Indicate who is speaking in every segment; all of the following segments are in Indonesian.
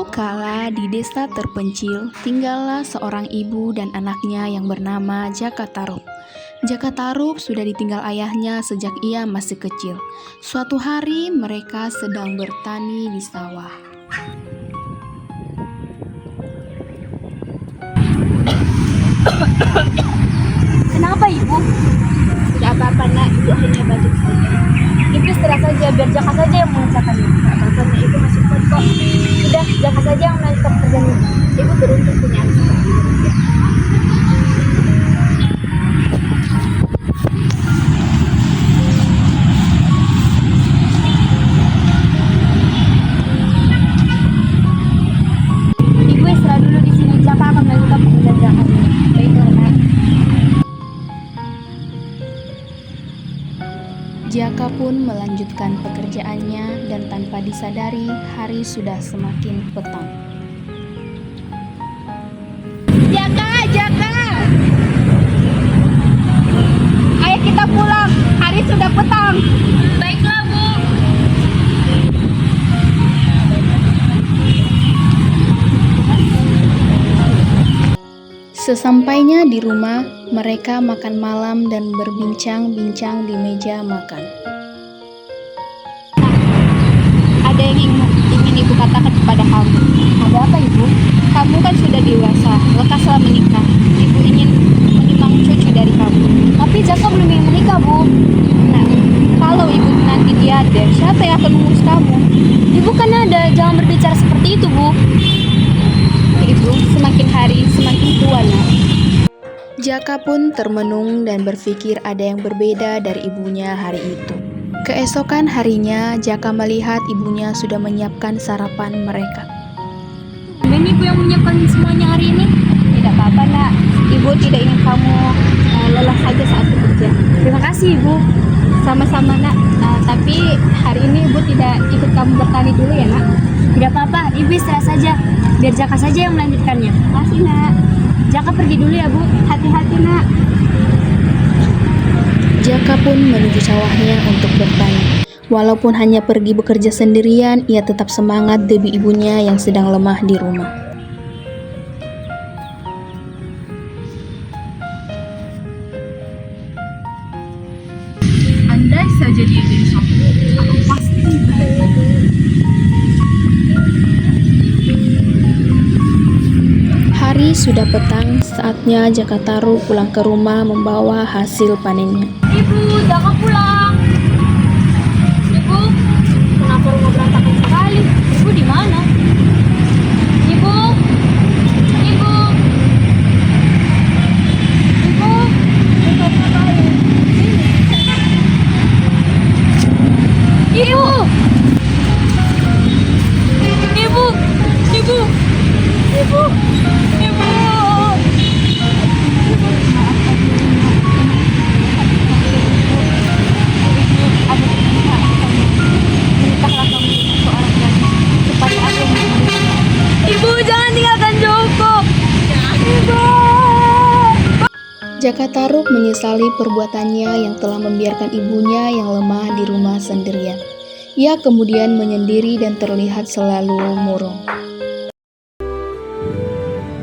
Speaker 1: Dulu kala di desa terpencil, tinggallah seorang ibu dan anaknya yang bernama Jaka Tarub. Jaka Tarub sudah ditinggal ayahnya sejak ia masih kecil. Suatu hari mereka sedang bertani di sawah.
Speaker 2: Kenapa ibu? Tidak apa-apa nak, ibu hanya batuk saja. Ibu istirahat saja, biar Jaka saja yang mengerjakannya. Tidak apa-apa nak, itu masih kuat kok. Sudah, Jaka saja yang melanjutkan pekerjaan ibu. Ibu beruntung punya anak seperti itu. Ibu istirahat dulu di sini, Jaka akan melanjutkan pekerjaan Jaka. Baiklah nak.
Speaker 1: Jaka pun melanjutkan pekerjaannya dan tanpa disadari hari sudah semakin petang.
Speaker 2: Jaka! Ayo kita pulang, hari sudah petang. Baiklah bu.
Speaker 1: Sesampainya di rumah, mereka makan malam dan berbincang-bincang di meja makan.
Speaker 2: Ada yang ingin ibu katakan kepada kamu. Ada apa ibu? Kamu kan sudah dewasa, lekaslah menikah. Ibu ingin menyumbang cucu dari kamu. Tapi Jaka belum ingin menikah bu. Nah, kalau ibu nanti tiada, siapa yang akan mengurus kamu? Ibu kan ada, jangan berbicara seperti itu bu. Ibu, semakin hari semakin tua nak.
Speaker 1: Jaka pun termenung dan berpikir ada yang berbeda dari ibunya hari itu. Keesokan harinya, Jaka melihat ibunya sudah menyiapkan sarapan mereka.
Speaker 2: Dan ibu yang menyiapkan semuanya hari ini? Tidak apa-apa nak, ibu tidak ingin kamu lelah saja saat bekerja. Terima kasih ibu. Sama-sama nak, tapi hari ini ibu tidak ikut kamu bertani dulu ya nak? Tidak apa-apa, ibu istirahat saja, biar Jaka saja yang melanjutkannya. Terima kasih nak. Jaka pergi dulu ya bu, hati-hati nak.
Speaker 1: Jaka pun menuju sawahnya untuk bertani. Walaupun hanya pergi bekerja sendirian, ia tetap semangat demi ibunya yang sedang lemah di rumah.
Speaker 3: Andai saja dia jadi suamiku, aku pasti bahagia.
Speaker 1: Hari sudah petang, saatnya Jaka Tarub pulang ke rumah membawa hasil panennya.
Speaker 2: Ibu, Jaka pulang. Ibu, kenapa rumah berantakan sekali? Ibu di mana? Ibu, ibu, ibu, ibu, ibu, ibu, ibu, ibu. Ibu, jangan tinggalkan Joko. Ibu.
Speaker 1: Jaka Tarub menyesali perbuatannya yang telah membiarkan ibunya yang lemah di rumah sendirian. Ia kemudian menyendiri dan terlihat selalu murung.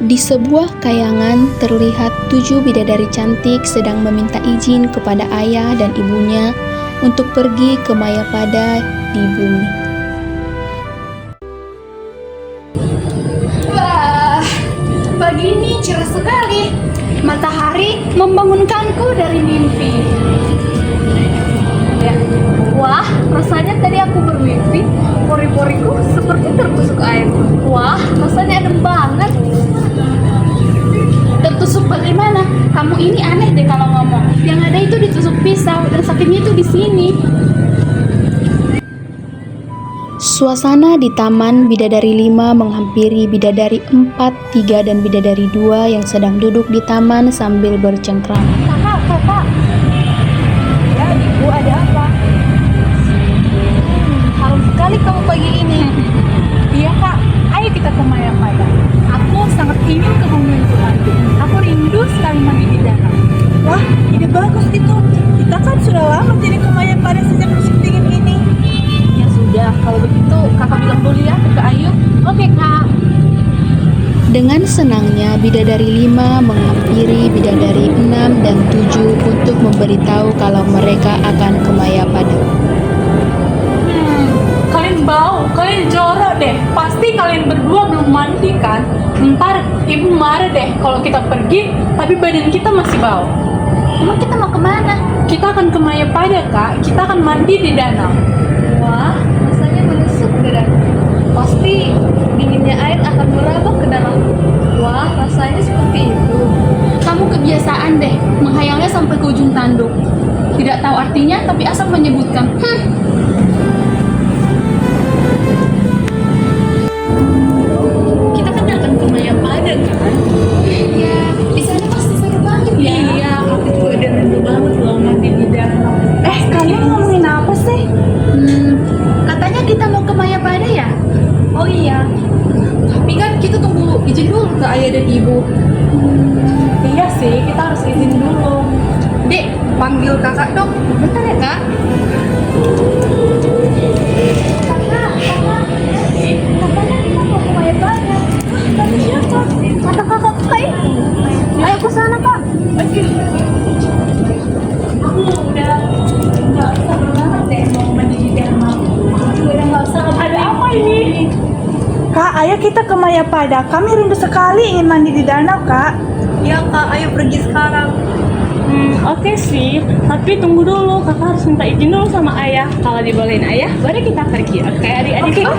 Speaker 1: Di sebuah kayangan terlihat 7 bidadari cantik sedang meminta izin kepada ayah dan ibunya untuk pergi ke Mayapada di bumi.
Speaker 2: Wah, pagi ini cerah sekali. Matahari membangunkanku dari mimpi. Ya. Wah, rasanya tadi aku bermimpi, pori-poriku seperti tertusuk air. Wah, rasanya adem banget. Tertusuk bagaimana? Kamu ini aneh deh kalau ngomong. Yang ada itu ditusuk pisau dan sakitnya itu di sini.
Speaker 1: Suasana di taman, Bidadari 5 menghampiri Bidadari 4, 3, dan Bidadari 2 yang sedang duduk di taman sambil bercengkrama.
Speaker 2: Kakak. Ya, ibu ada apa? Harum sekali kamu pagi ini.
Speaker 3: Iya kak, ayo kita ke Mayapada. Aku sangat ingin ke bumi itu lagi. Aku rindu sekali mandi di danau. Wah, ide bagus itu. Kita kan sudah lama jadi ke Mayapada sejak musim dingin ini.
Speaker 2: Ya sudah, kalau begitu kakak bilang dulu ya ke Ayu. Oke kak.
Speaker 1: Dengan senangnya Bidadari 5 menghampiri Bidadari 6 dan 7 untuk memberitahu kalau mereka akan ke Mayapada.
Speaker 3: Kalian bau, kalian jorok deh. Pasti kalian berdua belum mandi kan? Ntar ibu marah deh kalau kita pergi, tapi badan kita masih bau.
Speaker 2: Emang kita mau kemana?
Speaker 3: Kita akan ke Mayapada, Kak. Kita akan mandi di danau.
Speaker 2: Wah, rasanya menusuk ke dalam. Pasti dinginnya air akan merambah ke dalam. Wah, rasanya seperti itu.
Speaker 1: Kamu kebiasaan deh menghayalnya sampai ke ujung tanduk. Tidak tahu artinya tapi asal menyebutkan.
Speaker 3: Kita kan akan ke Mayapada, kan?
Speaker 1: Ya, di sana pasti seru banget ya.
Speaker 3: Iya, aku juga udah rindu banget loh mandi di danau. Kalian ngomongin apa sih?
Speaker 1: Katanya kita mau ke Mayapada ya?
Speaker 3: Oh iya,
Speaker 1: Tapi kan kita tunggu izin dulu ke ayah dan ibu.
Speaker 3: iya sih, kita harus izin dulu.
Speaker 1: Dek, panggil kakak dong. Bentar ya kak.
Speaker 2: Katanya kita mau ke Mayapada. Kata siapa? Kata kakak itu. Ayo ke sana, Kak.
Speaker 3: Aku udah nggak sabar banget deh mau mandi di danau. Aku udah nggak sabar. Ada apa ini?
Speaker 4: Kak, ayo kita ke Mayapada. Kami rindu sekali ingin mandi di danau, Kak.
Speaker 2: Ya, Kak, ayo pergi sekarang.
Speaker 3: Oke sih, tapi tunggu dulu. Kakak harus minta izin dulu sama ayah. Kalau dibolehin ayah, baru kita pergi. Oke, adik-adik.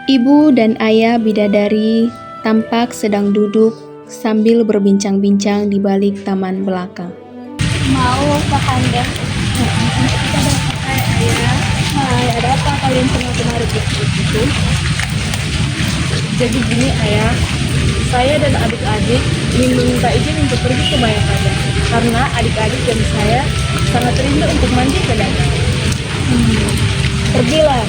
Speaker 1: Ibu dan ayah Bidadari tampak sedang duduk sambil berbincang-bincang di balik taman belakang.
Speaker 2: Mau makan deh.
Speaker 3: Hai, ada apa kalian semua kemarin itu? Jadi gini ayah, saya dan adik-adik ingin meminta izin untuk pergi ke Mayapada karena adik-adik dan saya sangat rindu untuk mandi ke danau.
Speaker 2: Pergilah.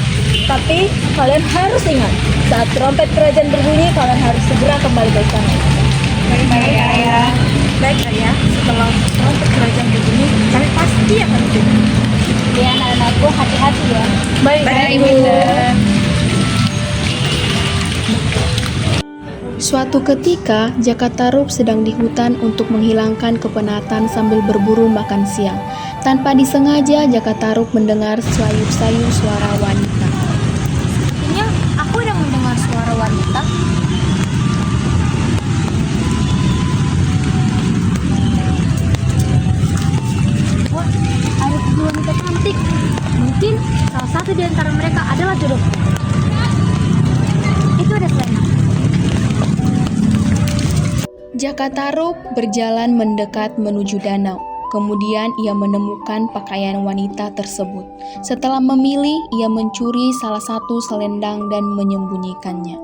Speaker 2: Tapi kalian harus ingat, saat trompet kerajaan berbunyi, kalian harus segera kembali ke sana.
Speaker 3: Baik ayah. Baik ayah, setelah trompet kerajaan berbunyi, kami pasti akan pergi.
Speaker 2: Ya, anak-anakku, hati-hati ya.
Speaker 3: Baik, Ibu.
Speaker 1: Suatu ketika, Jaka Tarub sedang di hutan untuk menghilangkan kepenatan sambil berburu makan siang. Tanpa disengaja, Jaka Tarub mendengar sayup-sayup suara wanita.
Speaker 2: Sepertinya aku udah mendengar suara wanita. Wah, ada tujuh wanita cantik. Mungkin salah satu di antara mereka adalah jodohku. Itu ada Selena.
Speaker 1: Jaka Tarub berjalan mendekat menuju danau. Kemudian ia menemukan pakaian wanita tersebut. Setelah memilih, ia mencuri salah satu selendang dan menyembunyikannya.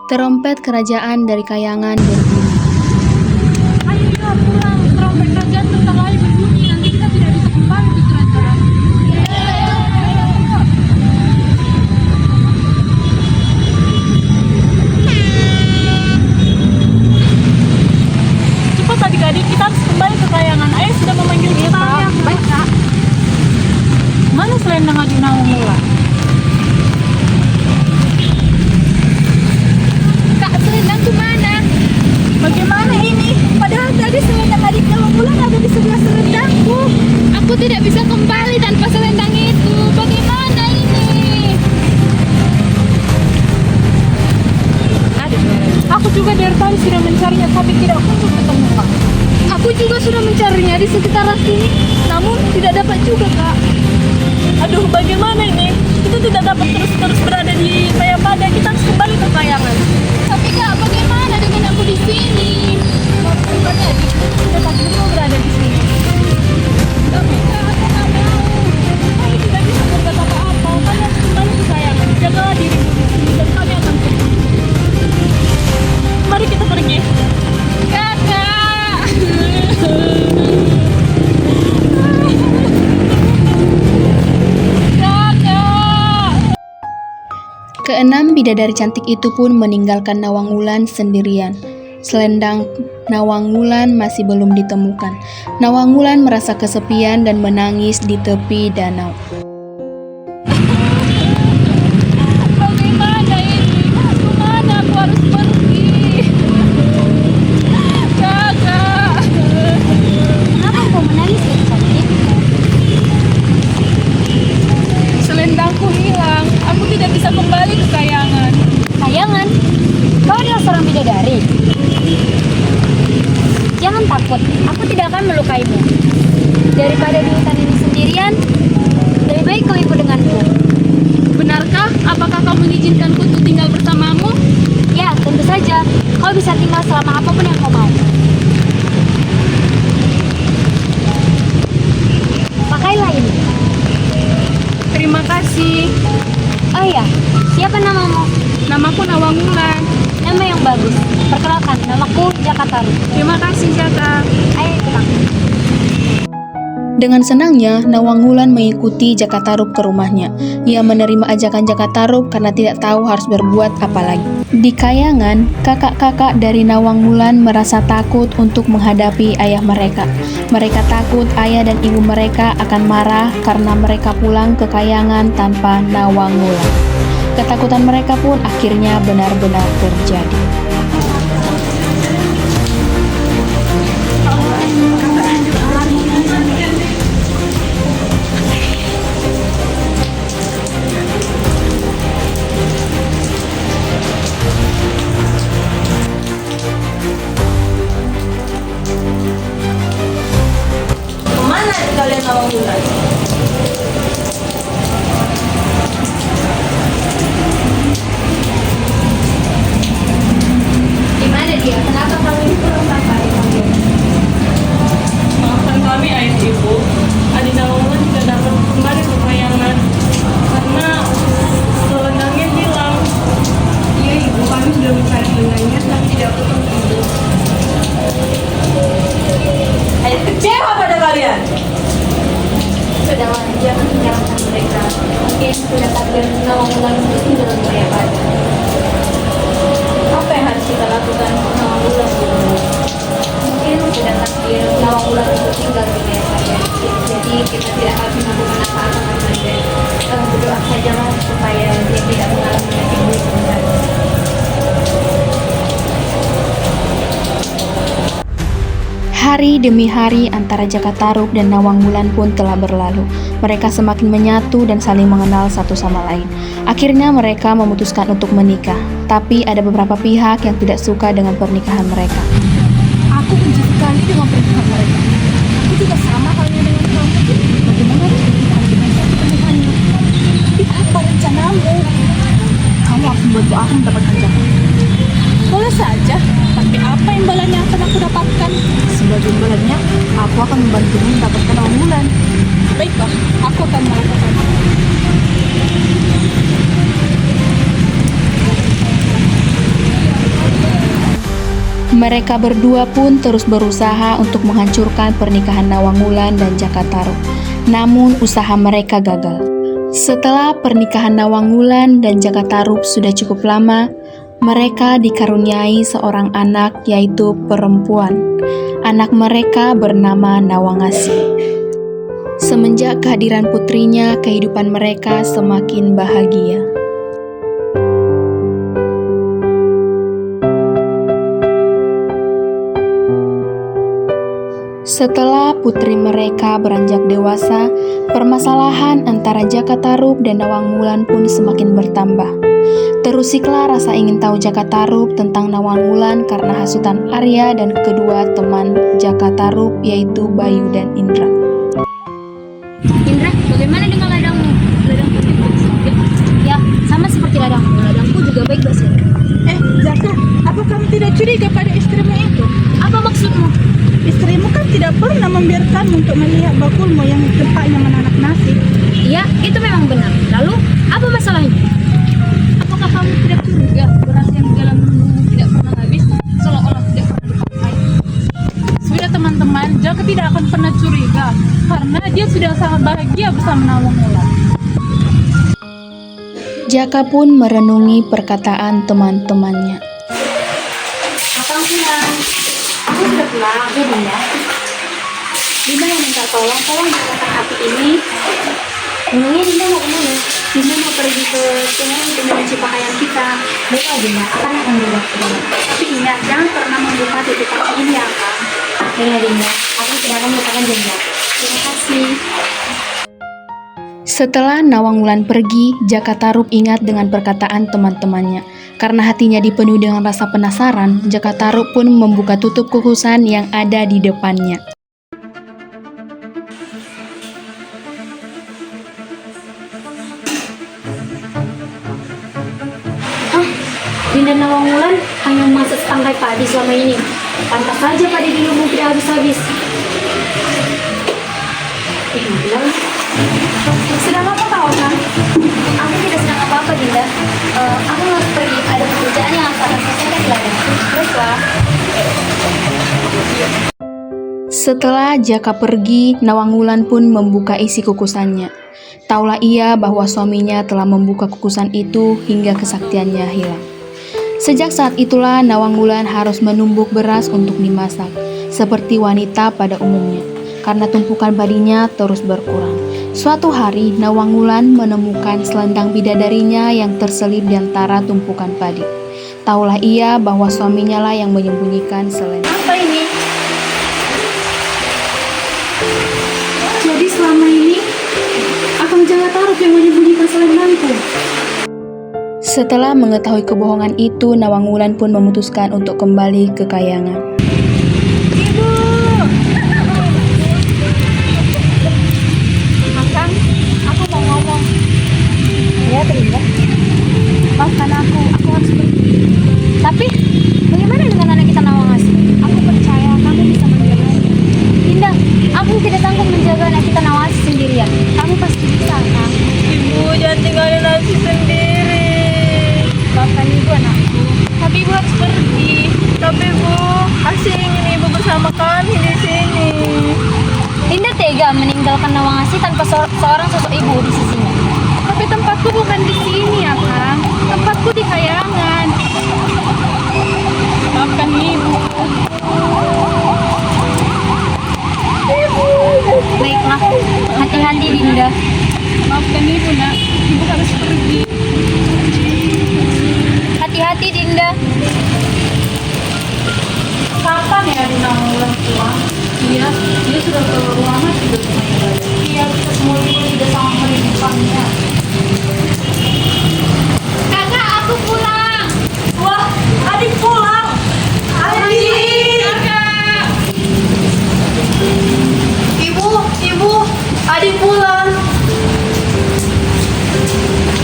Speaker 1: Terompet kerajaan dari kayangan berbunyi.
Speaker 3: Ayo kita pulang, trompet kerajaan bentar lagi berbunyi. Nanti kita tidak bisa kembali ke kerajaan. Cepat adik-adik, kita harus kembali ke kayangan. Ayah sudah memanggil kita.
Speaker 2: Baik, Kak.
Speaker 3: Mana selendang Arjuna Mula?
Speaker 2: Kak, selendangku mana?
Speaker 3: Bagaimana ini?
Speaker 2: Padahal tadi selendang adiknya Wulan ada di sebelah selendangku. Aku tidak bisa kembali tanpa selendang itu. Bagaimana ini?
Speaker 3: Aku juga dari tadi sudah mencarinya tapi tidak kunjung ketemu Kak.
Speaker 2: Aku juga sudah mencarinya di sekitaran sini, namun tidak dapat juga, Kak.
Speaker 3: Aduh, bagaimana ini? Kita tidak dapat terus-terus berada di Mayapada. Kita harus kembali ke kayangan.
Speaker 2: Tapi Kak, bagaimana dengan aku di sini?
Speaker 3: Kita pasti mau berada di sini.
Speaker 2: Tapi Kak, aku nggak mau.
Speaker 3: Kami tidak bisa berkata apa-apa. Kami harus kembali ke kayangan. Jagalah dirimu di sini dan kami akan pergi. Mari kita pergi.
Speaker 2: Kakak. Kakak.
Speaker 1: Keenam bidadari cantik itu pun meninggalkan Nawang Wulan sendirian. Selendang Nawang Wulan masih belum ditemukan. Nawang Wulan merasa kesepian dan menangis di tepi danau.
Speaker 2: Bagaimana ini? Kemana aku harus pergi? Kakak. Kenapa kau menangis, Kak Cantik?
Speaker 3: Selendangku hilang. Aku tidak bisa kembali ke kayangan.
Speaker 2: Kayangan, kau adalah seorang bidadari. Jangan takut, aku tidak akan melukaimu. Daripada di hutan ini sendirian, lebih baik kau ikut denganku.
Speaker 3: Benarkah? Apakah kau mengizinkanku untuk tinggal bersamamu?
Speaker 2: Ya, tentu saja. Kau bisa tinggal selama apapun yang kau mau. Pakailah ini.
Speaker 3: Terima kasih.
Speaker 2: Oh iya, siapa namamu?
Speaker 3: Namaku Nawang Wulan.
Speaker 2: Nama yang bagus. Perkenalkan, namaku Jaka Tarub.
Speaker 3: Terima kasih, Jaka.
Speaker 2: Ayo ikut aku.
Speaker 1: Dengan senangnya, Nawang Wulan mengikuti Jaka Tarub ke rumahnya. Ia menerima ajakan Jaka Tarub karena tidak tahu harus berbuat apa lagi. Di kayangan, kakak-kakak dari Nawang Wulan merasa takut untuk menghadapi ayah mereka. Mereka takut ayah dan ibu mereka akan marah karena mereka pulang ke kayangan tanpa Nawang Wulan. Ketakutan mereka pun akhirnya benar-benar terjadi.
Speaker 3: Kemana kalian Nawang Wulan?
Speaker 2: Di mana dia? Kenapa kamu ini kurang sampai?
Speaker 3: Maafkan kami, ayah ibu. Adik Nawang Wulan tidak dapat kembali ke kayangan karena selendangnya hilang. Iya ibu, kami sudah mencari selendangnya tapi tidak ketemu. Ayah kecewa pada kalian.
Speaker 2: Sudahlah, jangan menyalahkan mereka. Mungkin sudah takdir Nawang Wulan untuk tinggal di Mayapada.
Speaker 3: Apa yang harus kita lakukan untuk Nawang Wulan?
Speaker 2: Mungkin sudah takdir Nawang Wulan untuk tinggal di Mayapada. Jadi kita tidak harus melakukan apa-apa saja. Berdoa sajalah supaya dia tidak mengalami penyakit buruk kembali.
Speaker 1: Hari demi hari antara Jaka Tarub dan Nawang Wulan pun telah berlalu. Mereka semakin menyatu dan saling mengenal satu sama lain. Akhirnya mereka memutuskan untuk menikah. Tapi ada beberapa pihak yang tidak suka dengan pernikahan mereka.
Speaker 3: Aku benci sekali dengan pernikahan mereka. Aku juga sama halnya dengan kamu. Bagaimana pernikahan dengan satu pernikahannya? Tapi apa rencanamu? Kamu harus membantu aku mendapatkan Jaka. Boleh saja, tapi apa imbalannya yang akan aku dapatkan? Sebagai imbalannya, aku akan membantumu mendapatkan Nawang Wulan. Baiklah, aku akan melakukannya.
Speaker 1: Mereka berdua pun terus berusaha untuk menghancurkan pernikahan Nawang Wulan dan Jaka Tarub. Namun usaha mereka gagal. Setelah pernikahan Nawang Wulan dan Jaka Tarub sudah cukup lama, mereka dikaruniai seorang anak yaitu perempuan. Anak mereka bernama Nawangasi. Semenjak kehadiran putrinya, kehidupan mereka semakin bahagia. Setelah putri mereka beranjak dewasa, permasalahan antara Jaka Tarub dan Nawang Wulan pun semakin bertambah. Terusiklah rasa ingin tahu Jaka Tarub tentang Nawang Wulan karena hasutan Arya dan kedua teman Jaka Tarub yaitu Bayu dan Indra.
Speaker 2: Indra, bagaimana dengan ladangmu? Ladangku juga sakit. Ya, sama seperti ladangku. Ladangku juga baik bersih.
Speaker 4: Jaka, apa kamu tidak curiga pada istrimu itu?
Speaker 2: Apa maksudmu?
Speaker 4: Istrimu kan tidak pernah membiarkanmu untuk melihat bakulmu yang tempatnya menanak nasi.
Speaker 2: Iya, itu memang benar. Lalu, apa masalahnya? Apakah kamu tidak curiga beras yang di dalam lembungmu tidak pernah habis, seolah-olah tidak pernah dipakai?
Speaker 3: Sudah teman-teman, Jaka tidak akan pernah curiga karena dia sudah sangat bahagia bersama Nawang Wulan.
Speaker 1: Jaka pun merenungi perkataan teman-temannya.
Speaker 2: Akang pulang. Aku sudah pulang, ya Dinda. Dinda mau minta tolong jagakan api ini. Memangnya Dinda mau kemana? Dinda mau pergi ke sungai untuk mencuci pakaian kita. Baiklah Dinda, akan membuat Dinda. Tapi ingat, jangan pernah membuka tutup api ini ya Kang. Baiklah Dinda, aku tidak akan melupakan Dinda. Terima kasih.
Speaker 1: Setelah Nawang Wulan pergi, Jaka Tarub ingat dengan perkataan teman-temannya. Karena hatinya dipenuhi dengan rasa penasaran, Jaka Tarub pun membuka tutup kukusan yang ada di depannya.
Speaker 2: Dinda Nawang Wulan hanya memasak setangkai padi selama ini. Pantas saja padi di lumbung tidak habis-habis. Bilang, sedang apa kau kan? Aku tidak sedang apa-apa Dinda. Aku harus pergi, ada pekerjaan yang harus akan selesaikan di ladang. Baiklah.
Speaker 1: Setelah Jaka pergi, Nawang Wulan pun membuka isi kukusannya. Taulah ia bahwa suaminya telah membuka kukusan itu hingga kesaktiannya hilang. Sejak saat itulah Nawang Wulan harus menumbuk beras untuk dimasak, seperti wanita pada umumnya, karena tumpukan padinya terus berkurang. Suatu hari, Nawang Wulan menemukan selendang bidadarinya yang terselip di antara tumpukan padi. Taulah ia bahwa suaminya lah yang menyembunyikan selendang.
Speaker 2: Apa ini?
Speaker 1: Jadi selama ini, Akang Jaka Tarub yang menyembunyikan selendangku. Setelah mengetahui kebohongan itu, Nawang Wulan pun memutuskan untuk kembali ke kayangan.
Speaker 2: Akang, aku mau ngomong. Ya, Dinda. Maafkan aku harus pergi. Tapi, bagaimana dengan anak kita Nawangasi? Aku percaya kamu bisa menjaganya. Dinda, aku tidak sanggup menjaga anak kita Nawangasi sendirian. Kamu pasti bisa, Kang.
Speaker 3: Ibu, jangan tinggalin Nasi sendiri.
Speaker 2: Maafkan ibu anakku.
Speaker 3: Tapi ibu harus pergi. Tapi Bu, Asi ingin ibu bersama kami di sini.
Speaker 2: Dinda tega meninggalkan Nawangasi tanpa seorang sosok ibu di sisinya.
Speaker 3: Tapi tempatku bukan di sini ya Kang. Tempatku di kayangan. Maafkan ibu.
Speaker 2: Baiklah, hati-hati Dinda.
Speaker 3: Maafkan ibu nak. Ibu harus pergi.
Speaker 2: Hati-hati Dinda.
Speaker 3: Kapan ya Nawang Wulan pulang? Iya, dia sudah terlalu lama tidak ke rumah. Iya, kita semua juga tidak sangat merindukannya.
Speaker 2: Kakak, aku pulang.
Speaker 3: Wah, adik pulang. Adik. Kakak. Ibu, adik pulang.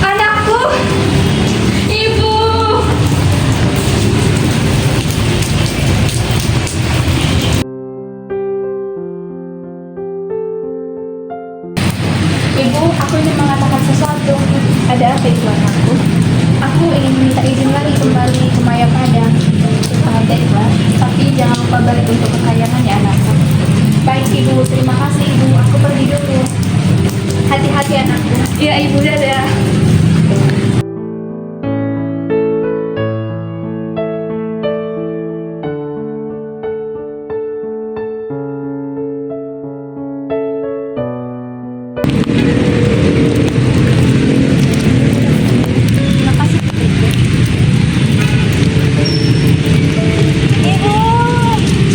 Speaker 3: Anakku. Ibu.
Speaker 2: Ibu, aku ingin mengatakan sesuatu.
Speaker 1: Ada apa itu anakku?
Speaker 2: Aku ingin minta izin lagi kembali ke Mayapada.
Speaker 1: Baiklah, tapi jangan lupa balik untuk kekayangan ya anakku.
Speaker 2: Baik Ibu, terima kasih Ibu. Aku pergi dulu. Hati-hati anakku.
Speaker 1: Iya ibu, dadah.
Speaker 2: Terima kasih putriku. Ibu,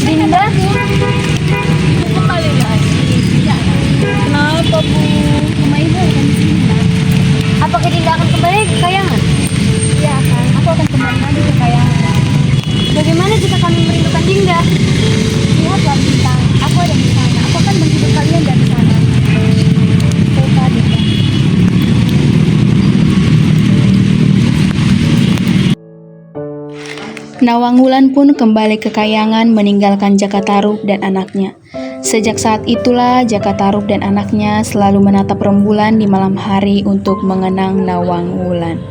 Speaker 2: Dinda.
Speaker 3: Kembali lagi. Kenapa Bu?
Speaker 2: Rumah Ibu bukan di sini, Nak. Apakah
Speaker 1: Nawangwulan pun kembali ke Kahyangan meninggalkan Jakatarup dan anaknya. Sejak saat itulah Jakatarup dan anaknya selalu menatap rembulan di malam hari untuk mengenang Nawangwulan.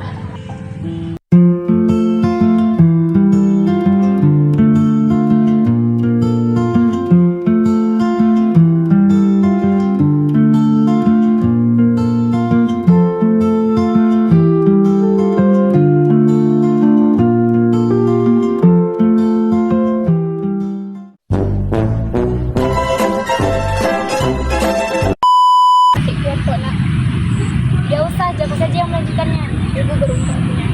Speaker 2: Biar kok nak. Ya usah, Jaka saja yang melanjutkannya. Ibu beruntung punya.